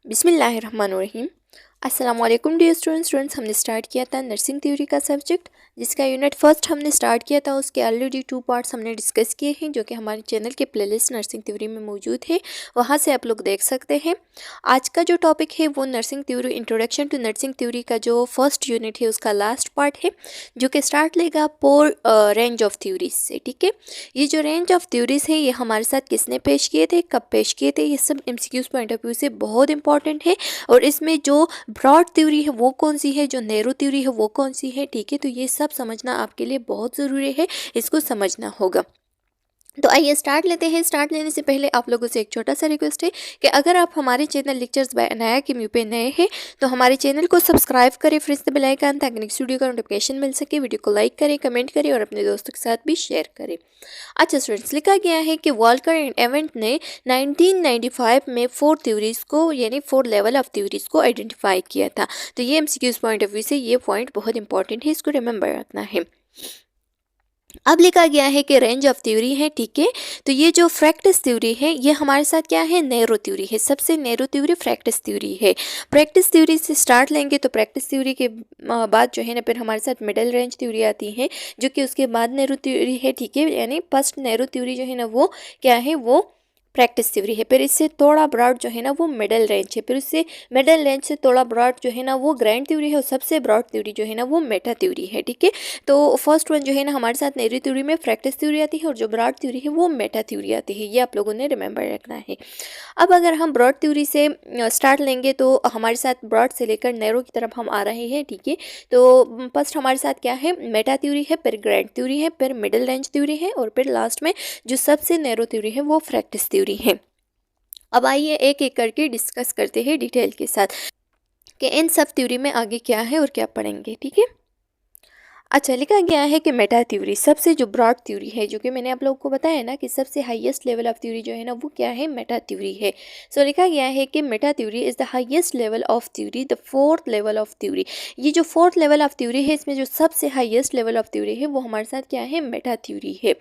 बिस्मिल्लाहिर्रहमानिर्रहीम। अस्सलाम वालेकुम डियर स्टूडेंट्स। हमने स्टार्ट किया था नर्सिंग थ्योरी का सब्जेक्ट, जिसका यूनिट फर्स्ट हमने स्टार्ट किया था। उसके ऑलरेडी 2 पार्ट्स हमने डिस्कस किए हैं, जो कि हमारे चैनल के प्लेलिस्ट नर्सिंग थ्योरी में मौजूद है, वहाँ से आप लोग देख सकते हैं। आज का जो टॉपिक है वो nursing theory, introduction to nursing theory का जो फर्स्ट यूनिट है उसका लास्ट पार्ट है, जो कि स्टार्ट लेगा पोर रेंज ऑफ थ्योरीज से। ठीक है, ये जो रेंज ऑफ थ्योरीज है ये हमारे साथ किसने पेश किए थे, कब पेश किए थे, ये सब MCQs पॉइंट ऑफ व्यू से बहुत इंपॉर्टेंट है। और इसमें जो ब्रॉड थ्योरी है वो कौन सी है, जो नैरो थ्योरी है वो कौन सी है। ठीक है, तो ये सब समझना आपके लिए बहुत ज़रूरी है, इसको समझना होगा। तो आइए स्टार्ट लेते हैं। स्टार्ट लेने से पहले आप लोगों से एक छोटा सा रिक्वेस्ट है कि अगर आप हमारे चैनल लेक्चर्स बाय अनाया के म्यू पे नए हैं तो हमारे चैनल को सब्सक्राइब करें, फिर से बेल आइकन, ताकि नेक्स्ट वीडियो का नोटिफिकेशन मिल सके। वीडियो को लाइक करें, कमेंट करें और अपने दोस्तों के साथ भी शेयर करें। अच्छा स्टूडेंट्स, लिखा गया है कि वॉल्कर एंड एवेंट ने 1995 में 4 थ्योरीज को, यानी 4 लेवल ऑफ थ्योरीज को आइडेंटिफाई किया था। तो ये MCQs पॉइंट ऑफ व्यू से ये पॉइंट बहुत इंपॉर्टेंट है, इसको रिमेंबर रखना है। अब लिखा गया है कि रेंज ऑफ थ्योरी है। ठीक है, तो ये जो प्रैक्टिस थ्योरी है ये हमारे साथ क्या है, नैरो थ्योरी है। सबसे नैरो थ्योरी प्रैक्टिस थ्योरी है। प्रैक्टिस थ्योरी से स्टार्ट लेंगे तो प्रैक्टिस थ्योरी के बाद जो है ना फिर हमारे साथ मिडिल रेंज थ्योरी आती है, जो कि उसके बाद नैरो थ्योरी है। ठीक है, यानी फर्स्ट नैरो थ्योरी जो है ना वो क्या है, वो प्रैक्टिस थ्योरी है। फिर इससे थोड़ा ब्रॉड जो है ना वो मिडिल रेंज है। फिर उससे मिडिल रेंज से थोड़ा ब्रॉड जो है ना वो ग्रैंड थ्योरी है। और सबसे ब्रॉड थ्योरी जो है ना वो मेटा थ्योरी है। ठीक है, तो फर्स्ट वन जो है ना हमारे साथ नैरो थ्योरी में प्रैक्टिस थ्योरी आती है, और जो ब्रॉड थ्योरी है वो मेटा थ्योरी आती है। ये आप लोगों ने रिमेंबर रखना है। अब अगर हम ब्रॉड थ्योरी से स्टार्ट लेंगे तो हमारे साथ ब्रॉड से लेकर नैरो की तरफ हम आ रहे हैं। ठीक है, तो फर्स्ट हमारे साथ क्या है, मेटा थ्योरी है, फिर ग्रैंड थ्योरी है, फिर मिडिल रेंज थ्योरी है, और फिर लास्ट में जो सबसे नैरो थ्योरी है वो प्रैक्टिस थ्योरी है। अब आइए एक एक करके डिस्कस करते हैं डिटेल के साथ कि इन सब थ्योरी में आगे क्या है और क्या पढ़ेंगे। ठीक है, अच्छा लिखा गया है कि मेटा थ्योरी सबसे जो ब्रॉड थ्योरी है, जो कि मैंने आप लोगों को बताया ना कि सबसे हाईएस्ट लेवल ऑफ थ्योरी जो है ना वो क्या है, मेटा थ्योरी है। सो लिखा गया है कि Meta theory is the highest level of theory, the fourth level of theory. ये जो फोर्थ लेवल ऑफ थ्योरी है, इसमें जो सबसे हाईएस्ट लेवल ऑफ थ्योरी है वो हमारे साथ क्या है, मेटा थ्योरी है।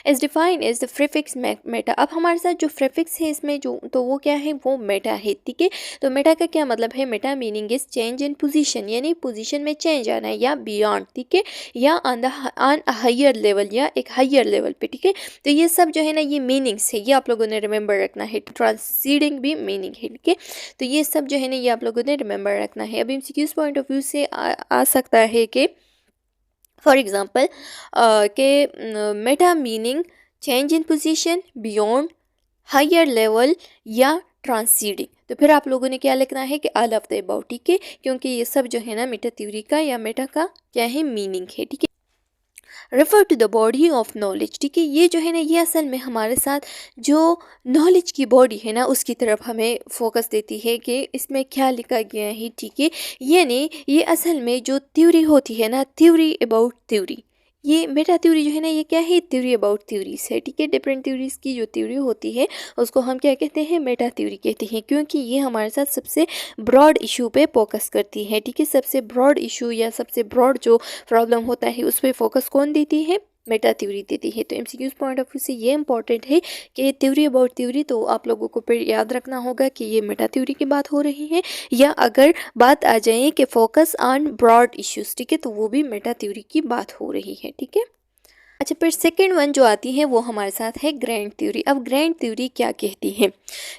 Is define as the prefix meta. अब हमारे साथ जो प्रीफिक्स है इसमें जो, तो वो क्या है, वो मेटा है। ठीक है, तो मेटा का क्या मतलब है, Meta meaning is change in position, यानी पोजीशन में चेंज आना है, या बियॉन्ड। ठीक है, या ऑन हायर लेवल, या एक हायर लेवल पे। ठीक है, तो ये सब जो है ना ये मीनिंग्स है, ये आप लोगों ने रिमेंबर रखना है। ट्रांसीडिंग भी मीनिंग है। ठीक है, तो ये सब जो है ना ये आप लोगों ने रिमेंबर रखना है। अब MCQs पॉइंट ऑफ व्यू से आ सकता है कि फॉर एग्जाम्पल के meta meaning change in position, beyond, higher level, या ट्रांसीडिंग। तो फिर आप लोगों ने क्या लिखना है कि ऑल ऑफ द अबाउट। ठीक है, क्योंकि ये सब जो है ना मेटा थ्योरी का या मेटा का क्या है, मीनिंग है। ठीक है, refer to the body of knowledge. ठीक है, ये जो है ना ये असल में हमारे साथ जो नॉलेज की बॉडी है ना उसकी तरफ हमें फोकस देती है कि इसमें क्या लिखा गया है। ठीक है, यानी ये असल में जो थ्योरी होती है ना, थ्योरी अबाउट थ्योरी, ये मेटा थ्योरी जो है ना ये क्या है, थ्योरी अबाउट थ्योरीज है। ठीक है, डिफरेंट थ्योरीज की जो थ्योरी होती है उसको हम क्या कहते हैं, मेटा थ्योरी कहते हैं, क्योंकि ये हमारे साथ सबसे ब्रॉड इशू पे फोकस करती है। ठीक है, सबसे ब्रॉड इशू या सबसे ब्रॉड जो प्रॉब्लम होता है उस पर फोकस कौन देती है, मेटा थ्योरी देती है। तो MCQs पॉइंट ऑफ व्यू से ये इंपॉर्टेंट है कि थ्योरी अबाउट थ्योरी, तो आप लोगों को फिर याद रखना होगा कि ये मेटा थ्योरी की बात हो रही है, या अगर बात आ जाए कि फोकस ऑन ब्रॉड इश्यूज, ठीक है, तो वो भी मेटा थ्योरी की बात हो रही है। ठीक है, अच्छा फिर सेकेंड वन जो आती है वो हमारे साथ है ग्रैंड थ्योरी। अब ग्रैंड थ्योरी क्या कहती है,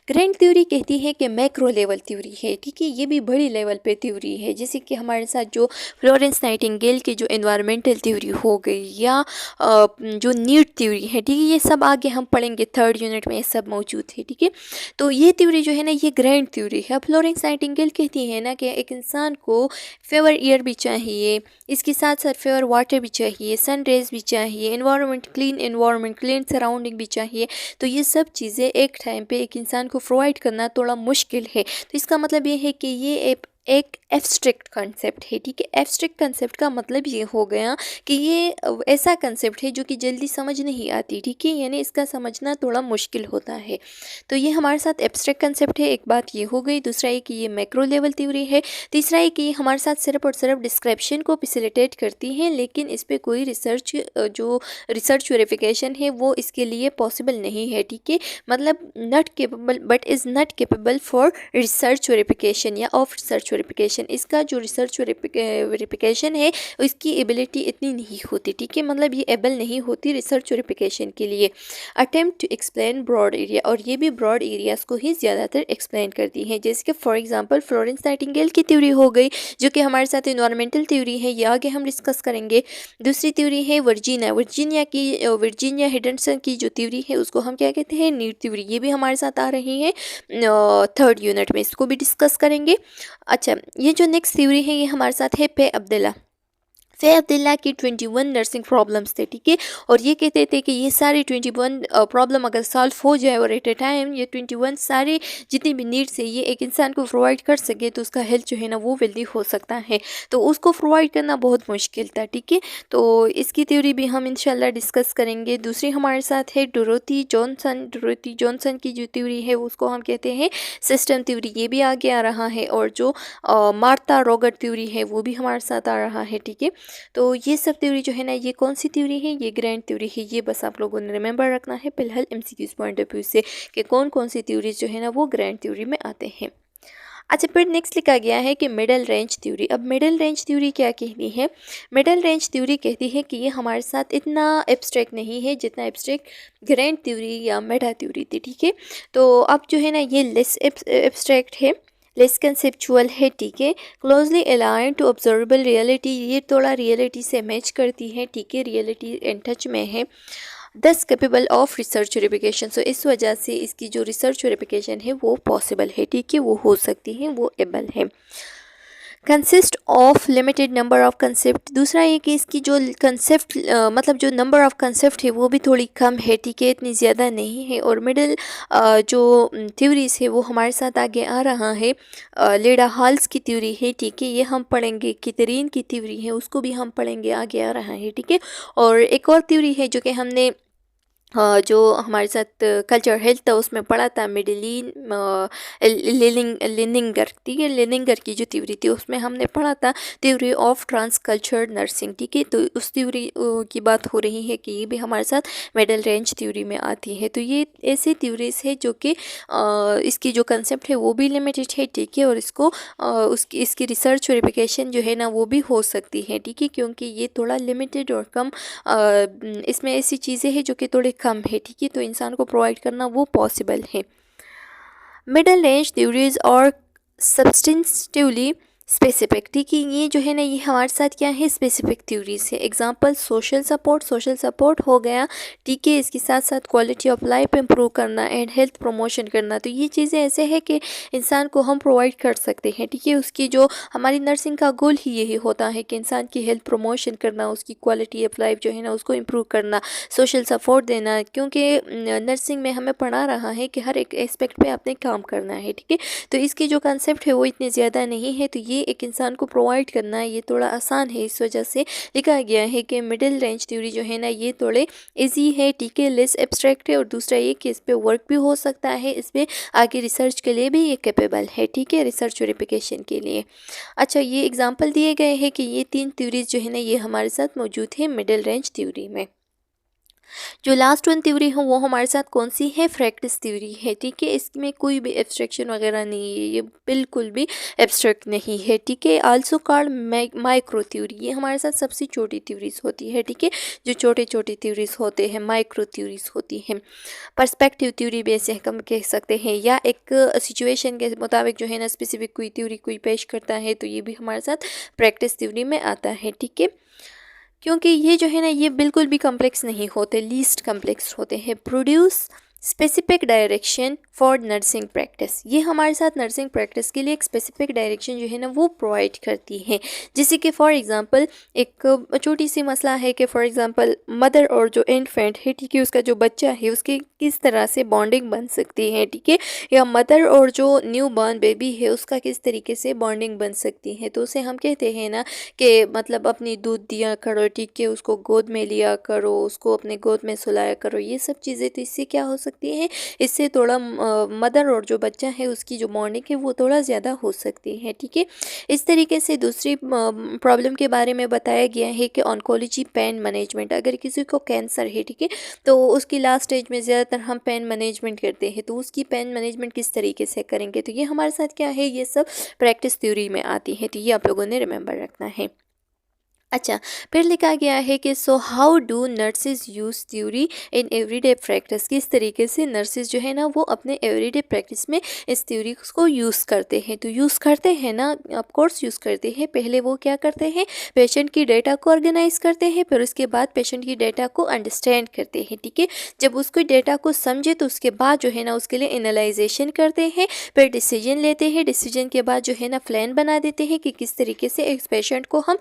ग्रैंड थ्योरी कहती है कि मैक्रो लेवल थ्योरी है। ठीक है, ये भी बड़ी लेवल पे थ्योरी है, जैसे कि हमारे साथ जो फ्लोरेंस नाइटिंगेल की जो एनवायरमेंटल थ्योरी हो गई, या जो नीड थ्योरी है। ठीक है, ये सब आगे हम पढ़ेंगे, थर्ड यूनिट में ये सब मौजूद है। ठीक है, तो ये थ्योरी जो है ना ये ग्रैंड थ्योरी है। फ्लोरेंस नाइटिंगेल कहती है ना कि एक इंसान को फेवर एयर भी चाहिए, इसके साथ साथ फेवर वाटर भी चाहिए, सन रेज भी चाहिए, एनवायरनमेंट, क्लीन सराउंडिंग भी चाहिए। तो ये सब चीज़ें एक टाइम पे एक इंसान को प्रोवाइड करना थोड़ा मुश्किल है। तो इसका मतलब ये है कि ये एक एक एब्स्ट्रैक्ट कंसेप्ट है, ठीक है। एब्स्ट्रैक्ट कंसेप्ट का मतलब ये हो गया कि ये ऐसा कंसेप्ट है जो कि जल्दी समझ नहीं आती, ठीक है, यानी इसका समझना थोड़ा मुश्किल होता है। तो ये हमारे साथ एब्स्ट्रैक्ट कंसेप्ट है, एक बात ये हो गई। दूसरा है कि ये मैक्रो लेवल थ्योरी है। तीसरा है कि ये हमारे साथ सिर्फ और सिर्फ डिस्क्रिप्शन को फैसिलिटेट करती हैं, लेकिन इस पर कोई रिसर्च जो रिसर्च वेरिफिकेशन है वो इसके लिए पॉसिबल नहीं है, ठीक है। मतलब not capable, but is not capable for research verification या ऑफ रिसर्च वेरिफिकेशन। इसका जो रिसर्च वेरिफिकेशन है इसकी एबिलिटी इतनी नहीं होती, ठीक है, मतलब ये एबल नहीं होती रिसर्च वेरिफिकेशन के लिए। Attempt to explain broad area, और ये भी ब्रॉड एरियाज़ को ही ज़्यादातर एक्सप्लेन करती हैं, जैसे कि फॉर एग्जांपल फ्लोरेंस नाइटिंगेल की थ्योरी हो गई जो कि हमारे साथ इन्वायरमेंटल थ्योरी है, ये आगे हम डिस्कस करेंगे। दूसरी थ्योरी है वर्जीनिया हिडनसन की जो थ्योरी है उसको हम क्या कहते हैं, नीड थ्योरी। ये भी हमारे साथ आ रही है थर्ड यूनिट में, इसको भी डिस्कस करेंगे। अच्छा, ये जो नेक्स्ट थ्योरी है ये हमारे साथ है पे अब्दुल्ला की 21 नर्सिंग प्रॉब्लम्स थे, ठीक है। और ये कहते थे कि ये सारे 21 प्रॉब्लम अगर सॉल्व हो जाए और एट ए टाइम ये 21 सारे जितनी भी नीड्स है ये एक इंसान को प्रोवाइड कर सके तो उसका हेल्थ जो है ना वो वेल्दी हो सकता है। तो उसको प्रोवाइड करना बहुत मुश्किल था, ठीक है। तो इसकी थ्योरी भी हम इंशाल्लाह डिस्कस करेंगे। दूसरी हमारे साथ है डोरोथी जॉनसन की जो थ्योरी है उसको हम कहते हैं सिस्टम थ्योरी, ये भी आगे आ रहा है। और जो मार्था रोगर थ्योरी है वो भी हमारे साथ आ रहा है, ठीक है। तो ये सब थ्योरी जो है ना ये कौन सी थ्योरी है, ये ग्रैंड थ्योरी है। ये बस आप लोगों ने रिमेंबर रखना है फिलहाल एमसीक्यूज पॉइंट ऑफ व्यू से कि कौन कौन सी थ्योरीज जो है ना वो ग्रैंड थ्योरी में आते हैं। अच्छा, फिर नेक्स्ट लिखा गया है कि मिडल रेंज थ्योरी। अब मिडल रेंज थ्योरी क्या कहती है? मिडल रेंज थ्योरी कहती है कि ये हमारे साथ इतना एब्स्ट्रैक्ट नहीं है जितना एब्स्ट्रैक्ट ग्रैंड थ्योरी या मेटा थ्योरी थी, ठीक है। तो अब जो है ना ये लेस एब्स्ट्रैक्ट है, लेस कंसेप्चुअल है, ठीक है। Closely align to observable reality, ये थोड़ा रियलिटी से मैच करती है, ठीक है, रियलिटी इन टच में है। दस कैपेबल ऑफ रिसर्च वेरिफिकेशन, सो इस वजह से इसकी जो रिसर्च वेरिफिकेशन है वो पॉसिबल है, ठीक है, वो हो सकती है, वो एबल है। Consist of limited number of concept, दूसरा ये कि इसकी जो कंसेप्ट मतलब जो नंबर ऑफ कंसेप्ट है वो भी थोड़ी कम है, ठीक है, इतनी ज़्यादा नहीं है। और मिडल जो थ्योरीज है वो हमारे साथ आगे आ रहा है। लेडा हॉल्स की थ्योरी है, ठीक है, ये हम पढ़ेंगे। कितरीन की थ्योरी है उसको भी हम पढ़ेंगे, आगे आ रहा है, ठीक है। और एक और थ्योरी है जो कि हमने जो हमारे साथ कल्चर हेल्थ था उसमें पढ़ा था, मिडलिन लिनिंगर, ठीक है, लिनिंगर की जो थ्योरी थी उसमें हमने पढ़ा था theory of trans culture nursing, ठीक है। तो उस थ्योरी की बात हो रही है कि ये भी हमारे साथ मिडल रेंज थ्योरी में आती है। तो ये ऐसी थ्योरीज है जो कि इसकी जो कंसेप्ट है वो भी लिमिटेड है, ठीक है, और इसको इसकी रिसर्च वेरिफिकेशन जो है ना वो भी हो सकती है, ठीक है, क्योंकि ये थोड़ा लिमिटेड और कम इसमें ऐसी चीज़ें हैं जो कि थोड़े कम है, ठीक है, तो इंसान को प्रोवाइड करना वो पॉसिबल है। मिडल रेंज थ्योरीज और सब्सटेंटिवली स्पेसिफिक, ठीक है, ये जो है ना ये हमारे साथ क्या है, स्पेसिफिक थ्योरीज है। एग्जांपल सोशल सपोर्ट हो गया, ठीक है, इसके साथ साथ क्वालिटी ऑफ लाइफ इंप्रूव करना एंड हेल्थ प्रमोशन करना। तो ये चीज़ें ऐसे है कि इंसान को हम प्रोवाइड कर सकते हैं, ठीक है। उसकी जो हमारी नर्सिंग का गोल ही यही होता है कि इंसान की हेल्थ प्रमोशन करना, उसकी क्वालिटी ऑफ लाइफ जो है ना उसको इम्प्रूव करना, सोशल सपोर्ट देना, क्योंकि नर्सिंग में हमें पढ़ा रहा है कि हर एक एस्पेक्ट पे आपने काम करना है, ठीक है। तो इसकी जो कंसेप्ट है वो इतने ज़्यादा नहीं है, तो ये एक इंसान को प्रोवाइड करना ये थोड़ा आसान है, इस वजह से लिखा गया है कि मिडिल रेंज थ्योरी जो है ना ये थोड़े इजी है, ठीक है, लेस एब्स्ट्रैक्ट है। और दूसरा ये कि इस पर वर्क भी हो सकता है, इस पर आगे रिसर्च के लिए भी ये कैपेबल है, ठीक है, रिसर्च वेरिफिकेशन के लिए। अच्छा, ये एग्जाम्पल दिए गए हैं कि ये 3 थ्योरीज जो है ना ये हमारे साथ मौजूद है मिडिल रेंज थ्योरी में। जो लास्ट वन थ्योरी है वो हमारे साथ कौन सी है, प्रैक्टिस थ्योरी है, ठीक है। इसमें कोई भी एब्स्ट्रैक्शन वगैरह नहीं है, ये बिल्कुल भी एब्स्ट्रैक्ट नहीं है, ठीक है। आल्सो कॉल्ड माइक्रो थ्योरी, ये हमारे साथ सबसे छोटी थ्योरीज होती है, ठीक है, जो छोटे छोटे थ्योरीज होते हैं माइक्रो थ्योरीज होती हैं। पर्सपेक्टिव थ्योरी भी ऐसे हम कह सकते हैं, या एक सिचुएशन के मुताबिक जो है ना स्पेसिफिक कोई थ्योरी कोई पेश करता है, तो ये भी हमारे साथ प्रैक्टिस थ्योरी में आता है, ठीक है। क्योंकि ये जो है ना ये बिल्कुल भी कॉम्प्लेक्स नहीं होते, लीस्ट कॉम्प्लेक्स होते हैं। Produce specific direction for nursing practice, ये हमारे साथ नर्सिंग प्रैक्टिस के लिए एक स्पेसिफिक डायरेक्शन जो है ना वो प्रोवाइड करती है। जैसे कि फॉर एग्जांपल एक छोटी सी मसला है कि फॉर एग्जांपल मदर और जो इन्फेंट है, ठीक है, उसका जो बच्चा है उसकी किस तरह से बॉन्डिंग बन सकती है, ठीक है, या मदर और जो न्यू बॉर्न बेबी है उसका किस तरीके से बॉन्डिंग बन सकती है। तो उसे हम कहते हैं ना कि मतलब अपनी दूध दिया करो, ठीक है, उसको गोद में लिया करो, उसको अपने गोद में सुलाया करो, ये सब चीज़ें। तो इससे क्या हो सकती है, इससे थोड़ा मदर और जो बच्चा है उसकी जो बॉन्डिंग है वो थोड़ा ज़्यादा हो सकती है, ठीक है। इस तरीके से दूसरी प्रॉब्लम के बारे में बताया गया है कि ऑन्कोलॉजी पेन मैनेजमेंट, अगर किसी को कैंसर है, ठीक है, तो उसकी लास्ट स्टेज में ज़्यादातर हम पेन मैनेजमेंट करते हैं, तो उसकी पेन मैनेजमेंट किस तरीके से करेंगे, तो ये हमारे साथ क्या है, ये सब प्रैक्टिस थ्योरी में आती है। तो ये आप लोगों ने रिमेंबर रखना है। अच्छा, फिर लिखा गया है कि so how do nurses use theory in everyday practice, किस तरीके से नर्सेज जो है ना वो अपने एवरीडे प्रैक्टिस में इस थ्योरी को यूज़ करते हैं। तो यूज़ करते हैं ना, ऑफ कोर्स यूज़ करते हैं। पहले वो क्या करते हैं, पेशेंट की डेटा को ऑर्गेनाइज करते हैं, फिर उसके बाद पेशेंट की डेटा को अंडरस्टैंड करते हैं, ठीक है। जब उसको डेटा को समझे तो उसके बाद जो है ना उसके लिए एनालाइजेशन करते हैं, फिर डिसीजन लेते हैं। डिसीजन के बाद जो है ना प्लान बना देते हैं कि किस तरीके से एक पेशेंट को हम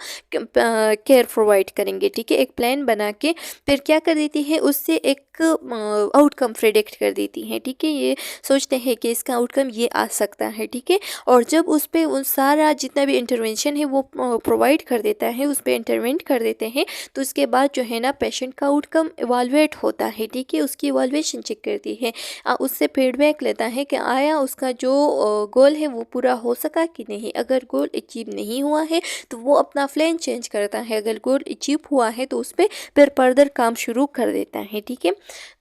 केयर प्रोवाइड करेंगे, ठीक है। एक प्लान बना के फिर क्या कर देती है, उससे एक आउटकम प्रेडिक्ट कर देती हैं, ठीक है। ये सोचते हैं कि इसका आउटकम ये आ सकता है, ठीक है, और जब उस पर उन सारा जितना भी इंटरवेंशन है वो प्रोवाइड कर देता है, उस पर इंटरवेंट कर देते हैं, तो उसके बाद जो है ना पेशेंट का आउटकम इवालुएट होता है, ठीक है। उसकी इवालुएशन चेक करती है, उससे फीडबैक लेता है कि आया उसका जो गोल है वो पूरा हो सका कि नहीं। अगर गोल अचीव नहीं हुआ है तो वो अपना प्लान चेंज करता है, अगर गोल अचीव हुआ है तो उस पर फिर फर्दर काम शुरू कर देता है, ठीक है।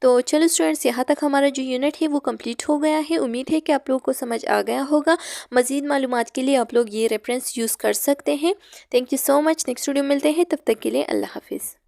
तो चलो स्टूडेंट्स, यहाँ तक हमारा जो यूनिट है वो कंप्लीट हो गया है। उम्मीद है कि आप लोगों को समझ आ गया होगा। मज़ीद मालूमात के लिए आप लोग ये रेफरेंस यूज़ कर सकते हैं। Thank you so much. Next video मिलते हैं, तब तक के लिए अल्लाह हाफिज़।